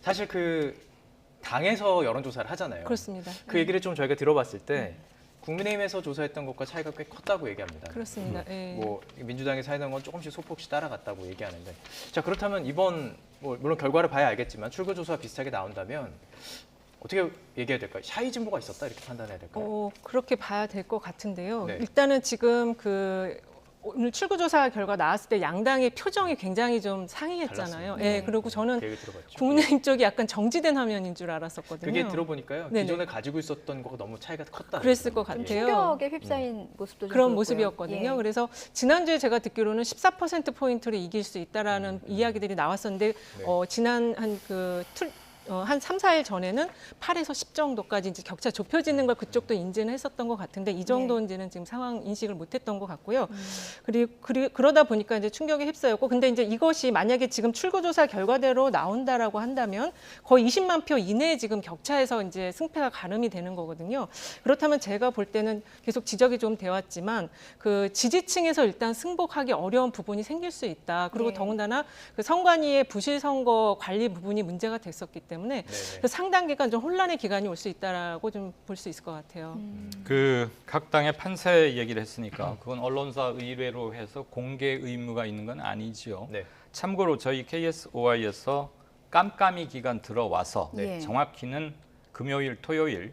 사실 그 당에서 여론조사를 하잖아요. 그렇습니다. 그 얘기를 좀 저희가 들어봤을 때 국민의힘에서 조사했던 것과 차이가 꽤 컸다고 얘기합니다. 그렇습니다. 예. 뭐 민주당에서 하는 건 조금씩 소폭씩 따라갔다고 얘기하는데, 자 그렇다면 이번 뭐 물론 결과를 봐야 알겠지만 출구조사와 비슷하게 나온다면 어떻게 얘기해야 될까요? 샤이 진보가 있었다 이렇게 판단해야 될까요? 그렇게 봐야 될 것 같은데요. 네. 일단은 지금 오늘 출구조사 결과 나왔을 때 양당의 표정이 굉장히 좀 상이했잖아요. 달랐습니다. 예, 그리고 저는 그 얘기 들어봤죠. 국민의힘 쪽이 약간 정지된 화면인 줄 알았었거든요. 그게 들어보니까요. 네네. 기존에 가지고 있었던 거가 너무 차이가 컸다. 그랬을 것 그러더라고요. 같아요. 충격에 휩싸인 모습도 좀 그런 보였고요. 모습이었거든요. 예. 그래서 지난주에 제가 듣기로는 14%포인트를 이길 수 있다라는 이야기들이 나왔었는데 네. 지난 한 3, 4일 전에는 8에서 10 정도까지 이제 격차 좁혀지는 걸 그쪽도 인지는 했었던 것 같은데 이 정도인지는 지금 상황 인식을 못했던 것 같고요. 그러다 보니까 이제 충격에 휩싸였고, 근데 이제 이것이 만약에 지금 출구조사 결과대로 나온다라고 한다면 거의 20만 표 이내에 지금 격차에서 이제 승패가 가름이 되는 거거든요. 그렇다면 제가 볼 때는 계속 지적이 좀 되었지만 그 지지층에서 일단 승복하기 어려운 부분이 생길 수 있다. 그리고 네. 더군다나 그 선관위의 부실 선거 관리 부분이 문제가 됐었기 때문에 그 상당 기간 좀 혼란의 기간이 올 수 있다라고 좀 볼 수 있을 것 같아요. 그 각 당의 판세 얘기를 했으니까 그건 언론사 의뢰로 해서 공개 의무가 있는 건 아니지요. 네. 참고로 저희 KSOI에서 깜깜이 기간 들어와서 네. 정확히는 금요일, 토요일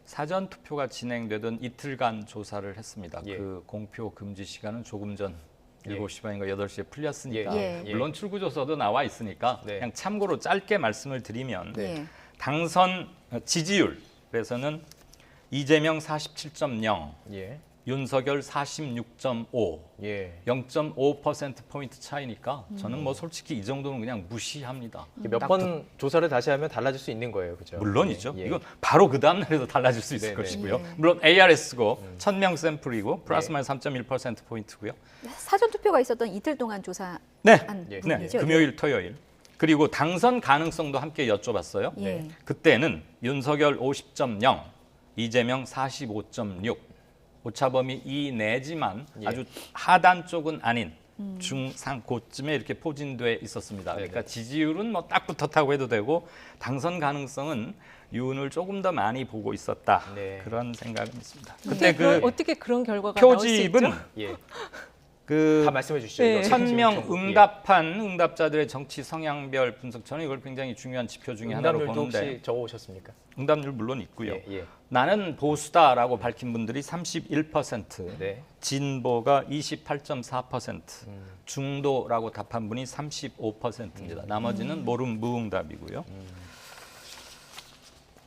사전 투표가 진행되던 이틀간 조사를 했습니다. 예. 그 공표 금지 시간은 조금 전 예. 7시 반인가 8시에 풀렸으니까 예. 물론 출구조사도 나와 있으니까 네. 그냥 참고로 짧게 말씀을 드리면 예. 당선 지지율에서는 이재명 47.0, 예. 윤석열 46.5, 예. 0.5%포인트 차이니까 저는 뭐 솔직히 이 정도는 그냥 무시합니다. 몇 번 조사를 다시 하면 달라질 수 있는 거예요, 그죠? 물론이죠. 예. 이건 바로 그 다음 날에도 달라질 수 있을 네네. 것이고요. 예. 물론 ARS고 1000명 샘플이고 플러스 마이너스 3.1%포인트고요. 사전 투표가 있었던 이틀 동안 조사한 네. 예. 부분이죠. 금요일, 토요일. 그리고 당선 가능성도 함께 여쭤봤어요. 예. 그때는 윤석열 50.0, 이재명 45.6, 오차범위 2 내지만 예. 아주 하단 쪽은 아닌 중상 고쯤에 이렇게 포진돼 있었습니다. 그러니까 네네. 지지율은 뭐 딱 붙었다고 해도 되고 당선 가능성은 윤을 조금 더 많이 보고 있었다. 네. 그런 생각은 있습니다. 근데 그때 그 어떻게 그런 결과가 나올 수 있죠? 표집은 예. 그 다 말씀해 주시죠. 네. 이거 1000명 지금 응답한 응답자들의 정치 성향별 분석, 저는 이걸 굉장히 중요한 지표 중에 하나로 응답률도 보는데 혹시 적어 오셨습니까? 응답률 물론 있고요. 예, 예. 나는 보수다라고 밝힌 분들이 31%, 네. 진보가 28.4%, 중도라고 답한 분이 35%입니다. 나머지는 모름 무응답이고요.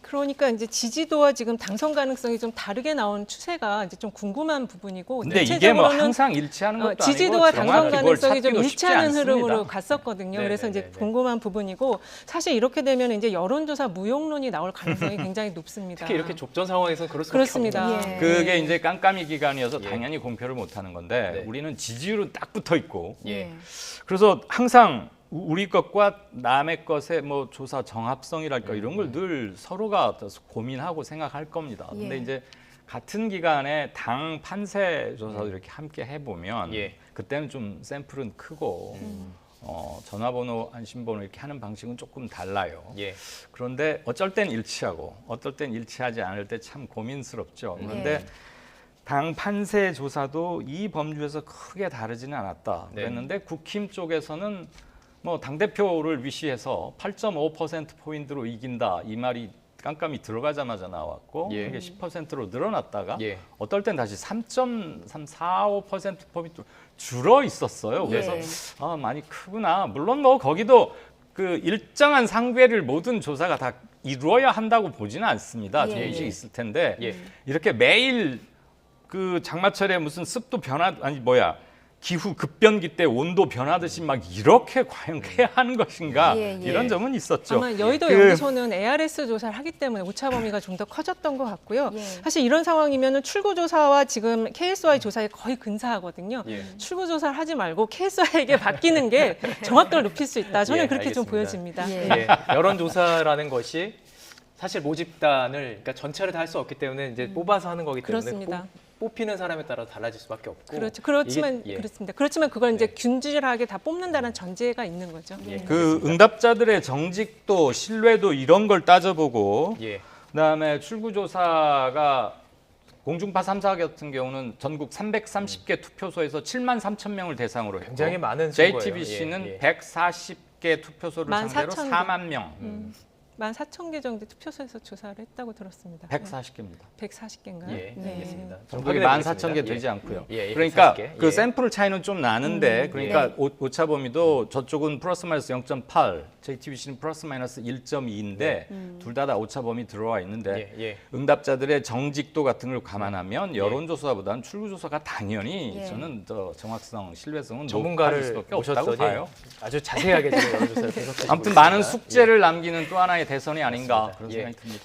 그러니까 이제 지지도와 지금 당선 가능성이 좀 다르게 나온 추세가 이제 좀 궁금한 부분이고, 근데 이게 뭐 대체적으로는 항상 일치하는 것도 지지도와 아니고 당선 정확히 그걸 가능성이 좀 찾기도 쉽지 일치하는 않습니다. 흐름으로 갔었거든요. 그래서 이제 네네네네. 궁금한 부분이고, 사실 이렇게 되면 이제 여론조사 무용론이 나올 가능성이 굉장히 높습니다. 특히 이렇게 좁전 상황에서 그럴 수밖에 그렇습니다. 없는 예. 그게 이제 깜깜이 기간이어서 예. 당연히 공표를 못 하는 건데 네. 우리는 지지율은 딱 붙어 있고 예. 그래서 항상 우리 것과 남의 것의 뭐 조사 정합성이랄까 이런 걸 늘 서로가 고민하고 생각할 겁니다. 근데 예. 이제 같은 기간에 당 판세 조사도 이렇게 함께 해보면 예. 그때는 좀 샘플은 크고 전화번호, 안심번호 이렇게 하는 방식은 조금 달라요. 예. 그런데 어쩔 땐 일치하고 어떨 땐 일치하지 않을 때 참 고민스럽죠. 그런데 예. 당 판세 조사도 이 범주에서 크게 다르지는 않았다 네. 그랬는데 국힘 쪽에서는 뭐 당대표를 위시해서 8.5%포인트로 이긴다 이 말이 깜깜이 들어가자마자 나왔고 예. 그게 10%로 늘어났다가 예. 어떨 땐 다시 3.345%포인트 줄어 있었어요. 그래서 예. 아, 많이 크구나. 물론 뭐 거기도 그 일정한 상배를 모든 조사가 다 이루어야 한다고 보지는 않습니다. 예. 제의식이 있을 텐데 예. 이렇게 매일 그 장마철에 무슨 습도 변화 기후 급변기 때 온도 변하듯이 막 이렇게 과연 해야 하는 것인가 예, 예. 이런 점은 있었죠. 아마 여의도 그- 연구소는 ARS 조사를 하기 때문에 오차 범위가 좀 더 커졌던 것 같고요. 예. 사실 이런 상황이면은 출구조사와 지금 KSI 조사에 거의 근사하거든요. 예. 출구조사를 하지 말고 KSI에게 맡기는 게 정확도를 높일 수 있다. 저는 예, 그렇게 좀 알겠습니다. 보여집니다. 예. 예. 여론조사라는 것이 사실 모집단을 그러니까 전체를 다 할 수 없기 때문에 이제 뽑아서 하는 거기 때문에 그렇습니다. 뽑히는 사람에 따라 달라질 수밖에 없고. 그렇죠. 그렇지만 이게, 예. 그렇습니다. 그렇지만 그걸 이제 네. 균질하게 다 뽑는다는 전제가 있는 거죠. 예. 그 응답자들의 정직도 신뢰도 이런 걸 따져보고 예. 그다음에 출구조사가 공중파 3사 같은 경우는 전국 330개 투표소에서 7만 3천 명을 대상으로 했고 굉장히 많은 수 거예요. JTBC는 예, 예. 140개 투표소를 14,000 상대로 개. 4만 명. 14,000개 정도 투표소에서 조사를 했다고 들었습니다. 140개입니다. 140개인가요? 예, 알겠습니다. 좀 전국에 확인해 14,000개 보겠습니다. 되지 예. 않고요. 예, 예, 그러니까 140개. 그 예. 샘플 차이는 좀 나는데 그러니까 네. 오차 범위도 저쪽은 플러스 마이너스 0.8, JTBC는 플러스 마이너스 1.2인데 둘 다 오차 범위 들어와 있는데 예, 예. 응답자들의 정직도 같은 걸 감안하면 여론조사보다는 출구조사가 당연히 예. 저는 더 정확성, 신뢰성은 높아질 전문가를 수밖에 없다고 모셨더니 봐요. 아주 자세하게 지금 여론조사를 분석해 주고 아무튼 많은 있습니다. 숙제를 남기는 또 하나의 대선이 아닌가 맞습니다. 그런 예. 생각이 듭니다.